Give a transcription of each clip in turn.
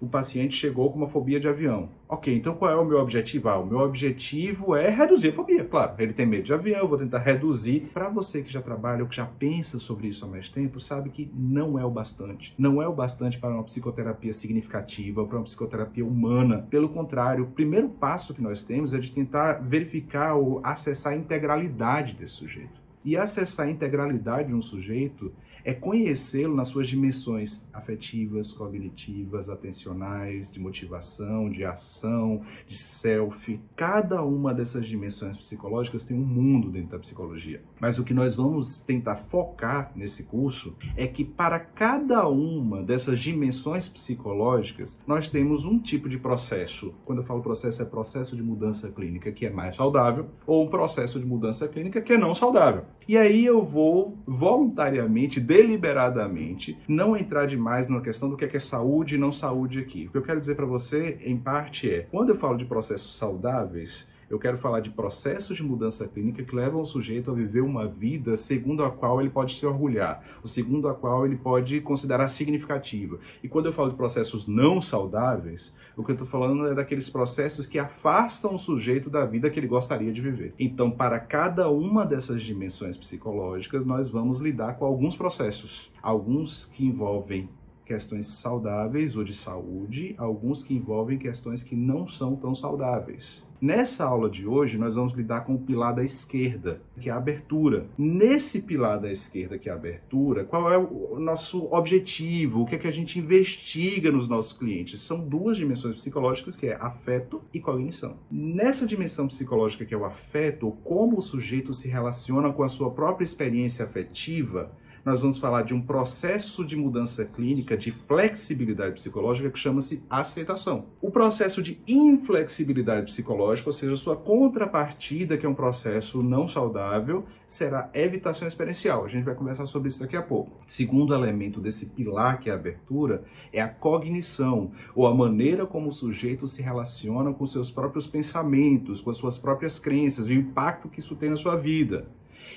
o paciente chegou com uma fobia de avião. Ok, então qual é o meu objetivo? O meu objetivo é reduzir a fobia, claro. Ele tem medo de avião, eu vou tentar reduzir. Para você que já trabalha ou que já pensa sobre isso há mais tempo, sabe que não é o bastante. Não é o bastante para uma psicoterapia significativa, para uma psicoterapia humana. Pelo contrário, o primeiro passo que nós temos é de tentar verificar ou acessar a integralidade desse sujeito. E acessar a integralidade de um sujeito é conhecê-lo nas suas dimensões afetivas, cognitivas, atencionais, de motivação, de ação, de self. Cada uma dessas dimensões psicológicas tem um mundo dentro da psicologia. Mas o que nós vamos tentar focar nesse curso é que para cada uma dessas dimensões psicológicas, nós temos um tipo de processo. Quando eu falo processo, é processo de mudança clínica que é mais saudável, ou um processo de mudança clínica que é não saudável. E aí eu vou voluntariamente, deliberadamente, não entrar demais na questão do que é saúde e não saúde aqui. O que eu quero dizer para você, em parte, é, quando eu falo de processos saudáveis, eu quero falar de processos de mudança clínica que levam o sujeito a viver uma vida segundo a qual ele pode se orgulhar, ou segundo a qual ele pode considerar significativa. E quando eu falo de processos não saudáveis, o que eu estou falando é daqueles processos que afastam o sujeito da vida que ele gostaria de viver. Então, para cada uma dessas dimensões psicológicas, nós vamos lidar com alguns processos. Alguns que envolvem questões saudáveis ou de saúde, alguns que envolvem questões que não são tão saudáveis. Nessa aula de hoje, nós vamos lidar com o pilar da esquerda, que é a abertura. Nesse pilar da esquerda, que é a abertura, qual é o nosso objetivo? O que é que a gente investiga nos nossos clientes? São duas dimensões psicológicas, que é afeto e cognição. Nessa dimensão psicológica, que é o afeto, como o sujeito se relaciona com a sua própria experiência afetiva, nós vamos falar de um processo de mudança clínica, de flexibilidade psicológica, que chama-se aceitação. O processo de inflexibilidade psicológica, ou seja, a sua contrapartida, que é um processo não saudável, será evitação experiencial. A gente vai conversar sobre isso daqui a pouco. Segundo elemento desse pilar, que é a abertura, é a cognição, ou a maneira como o sujeito se relaciona com seus próprios pensamentos, com as suas próprias crenças, o impacto que isso tem na sua vida.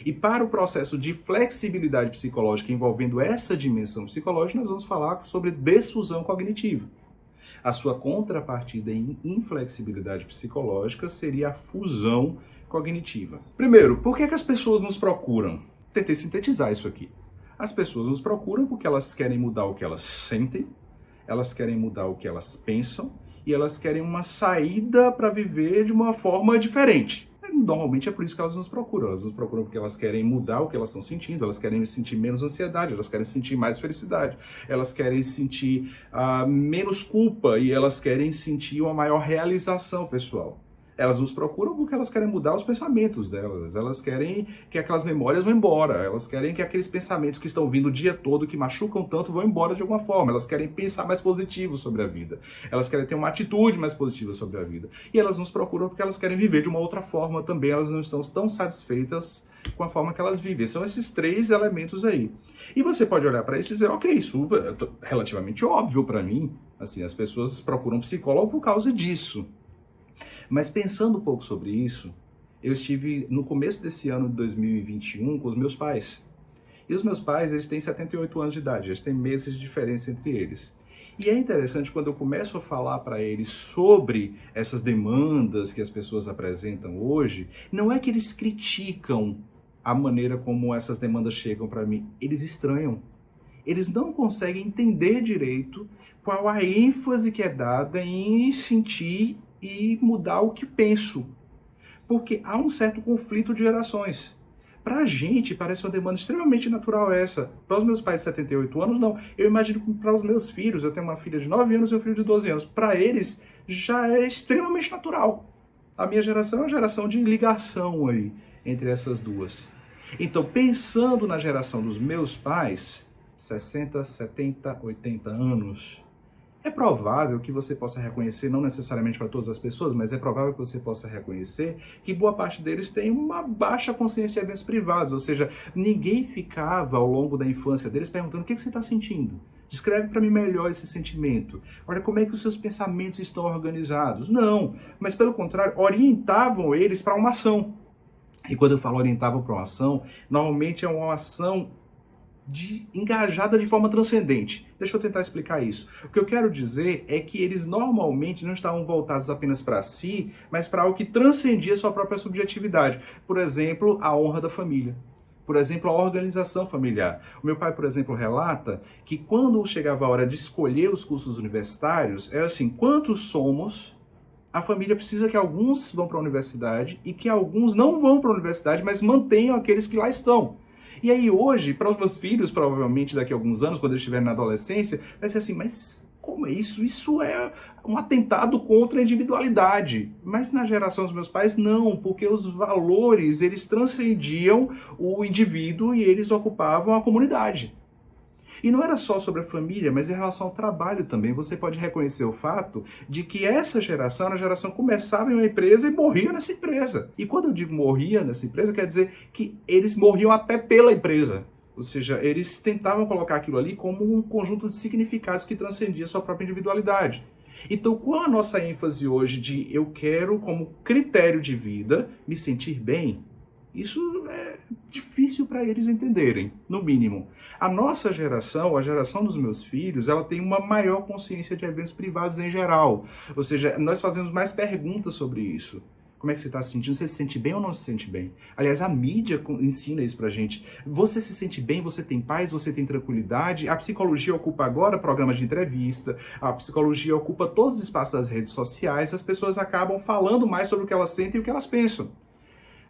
E para o processo de flexibilidade psicológica envolvendo essa dimensão psicológica, nós vamos falar sobre desfusão cognitiva. A sua contrapartida em inflexibilidade psicológica seria a fusão cognitiva. Primeiro, por que as pessoas nos procuram? Tentei sintetizar isso aqui. As pessoas nos procuram porque elas querem mudar o que elas sentem, elas querem mudar o que elas pensam e elas querem uma saída para viver de uma forma diferente. Normalmente é por isso que elas nos procuram. Elas nos procuram porque elas querem mudar o que elas estão sentindo, elas querem sentir menos ansiedade, elas querem sentir mais felicidade, elas querem sentir menos culpa e elas querem sentir uma maior realização pessoal. Elas nos procuram porque elas querem mudar os pensamentos delas, elas querem que aquelas memórias vão embora, elas querem que aqueles pensamentos que estão vindo o dia todo, que machucam tanto, vão embora de alguma forma, elas querem pensar mais positivo sobre a vida, elas querem ter uma atitude mais positiva sobre a vida. E elas nos procuram porque elas querem viver de uma outra forma também, elas não estão tão satisfeitas com a forma que elas vivem. São esses três elementos aí. E você pode olhar para isso e dizer, ok, isso é relativamente óbvio para mim, assim, as pessoas procuram psicólogo por causa disso. Mas pensando um pouco sobre isso, eu estive no começo desse ano de 2021 com os meus pais. E os meus pais, eles têm 78 anos de idade, eles têm meses de diferença entre eles. E é interessante quando eu começo a falar para eles sobre essas demandas que as pessoas apresentam hoje, não é que eles criticam a maneira como essas demandas chegam para mim, eles estranham. Eles não conseguem entender direito qual a ênfase que é dada em sentir e mudar o que penso. Porque há um certo conflito de gerações. Para a gente, parece uma demanda extremamente natural essa. Para os meus pais de 78 anos, não. Eu imagino que para os meus filhos, eu tenho uma filha de 9 anos e um filho de 12 anos. Para eles, já é extremamente natural. A minha geração é uma geração de ligação aí entre essas duas. Então, pensando na geração dos meus pais, 60, 70, 80 anos, é provável que você possa reconhecer, não necessariamente para todas as pessoas, mas é provável que você possa reconhecer que boa parte deles tem uma baixa consciência de eventos privados, ou seja, ninguém ficava ao longo da infância deles perguntando o que você está sentindo. Descreve para mim melhor esse sentimento. Olha como é que os seus pensamentos estão organizados. Não, mas pelo contrário, orientavam eles para uma ação. E quando eu falo orientavam para uma ação, normalmente é uma ação engajada de forma transcendente. Deixa eu tentar explicar isso. O que eu quero dizer é que eles normalmente não estavam voltados apenas para si, mas para algo que transcendia sua própria subjetividade. Por exemplo, a honra da família. Por exemplo, a organização familiar. O meu pai, por exemplo, relata que quando chegava a hora de escolher os cursos universitários, era assim, quantos somos? A família precisa que alguns vão para a universidade e que alguns não vão para a universidade, mas mantenham aqueles que lá estão. E aí hoje, para os meus filhos, provavelmente daqui a alguns anos, quando eles estiverem na adolescência, vai ser assim, mas como é isso? Isso é um atentado contra a individualidade. Mas na geração dos meus pais, não, porque os valores, eles transcendiam o indivíduo e eles ocupavam a comunidade. E não era só sobre a família, mas em relação ao trabalho também. Você pode reconhecer o fato de que essa geração era a geração que começava em uma empresa e morria nessa empresa. E quando eu digo morria nessa empresa, quer dizer que eles morriam até pela empresa. Ou seja, eles tentavam colocar aquilo ali como um conjunto de significados que transcendia sua própria individualidade. Então, qual a nossa ênfase hoje de eu quero, como critério de vida, me sentir bem? Isso é difícil para eles entenderem, no mínimo. A nossa geração, a geração dos meus filhos, ela tem uma maior consciência de eventos privados em geral. Ou seja, nós fazemos mais perguntas sobre isso. Como é que você está se sentindo? Você se sente bem ou não se sente bem? Aliás, a mídia ensina isso pra gente. Você se sente bem, você tem paz, você tem tranquilidade. A psicologia ocupa agora programas de entrevista, a psicologia ocupa todos os espaços das redes sociais, as pessoas acabam falando mais sobre o que elas sentem e o que elas pensam.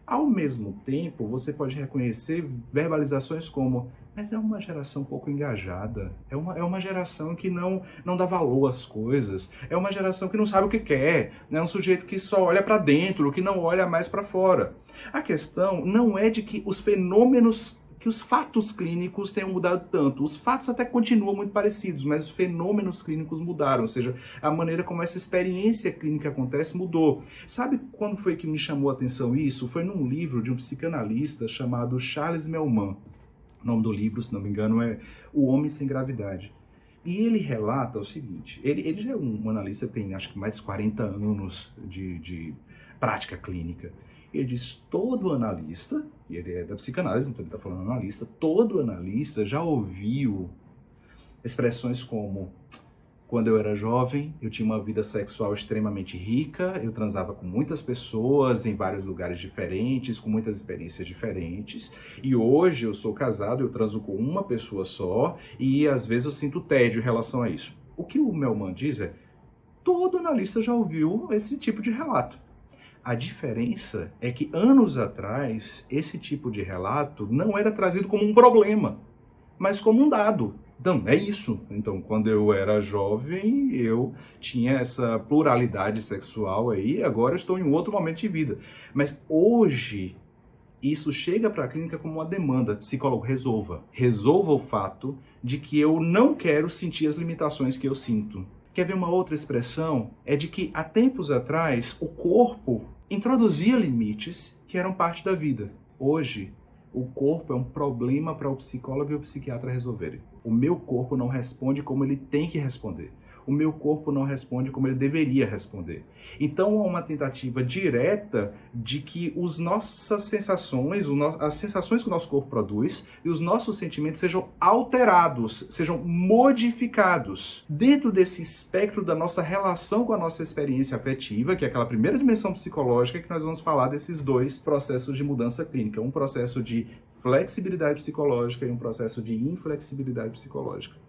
Ao mesmo tempo, você pode reconhecer verbalizações como mas é uma geração pouco engajada, é uma geração que não dá valor às coisas, é uma geração que não sabe o que quer, é um sujeito que só olha para dentro, que não olha mais para fora. A questão não é de que os fenômenos, que os fatos clínicos tenham mudado tanto. Os fatos até continuam muito parecidos, mas os fenômenos clínicos mudaram, ou seja, a maneira como essa experiência clínica acontece mudou. Sabe quando foi que me chamou a atenção isso? Foi num livro de um psicanalista chamado Charles Melman. O nome do livro, se não me engano, é O Homem Sem Gravidade. E ele relata o seguinte, ele já é um analista que tem acho que mais de 40 anos de prática clínica. Ele diz, todo analista, e ele é da psicanálise, então ele está falando analista, todo analista já ouviu expressões como quando eu era jovem, eu tinha uma vida sexual extremamente rica, eu transava com muitas pessoas em vários lugares diferentes, com muitas experiências diferentes, e hoje eu sou casado, eu transo com uma pessoa só, e às vezes eu sinto tédio em relação a isso. O que o Melman diz é, todo analista já ouviu esse tipo de relato. A diferença é que anos atrás, esse tipo de relato não era trazido como um problema, mas como um dado. Então, é isso. Então, quando eu era jovem, eu tinha essa pluralidade sexual aí, agora eu estou em um outro momento de vida. Mas hoje, isso chega para a clínica como uma demanda. Psicólogo, resolva. Resolva o fato de que eu não quero sentir as limitações que eu sinto. Quer ver uma outra expressão? É de que há tempos atrás, o corpo introduzia limites que eram parte da vida. Hoje, o corpo é um problema para o psicólogo e o psiquiatra resolverem. O meu corpo não responde como ele tem que responder. O meu corpo não responde como ele deveria responder. Então, há uma tentativa direta de que as nossas sensações, as sensações que o nosso corpo produz e os nossos sentimentos sejam alterados, sejam modificados dentro desse espectro da nossa relação com a nossa experiência afetiva, que é aquela primeira dimensão psicológica que nós vamos falar desses dois processos de mudança clínica. Um processo de flexibilidade psicológica e um processo de inflexibilidade psicológica.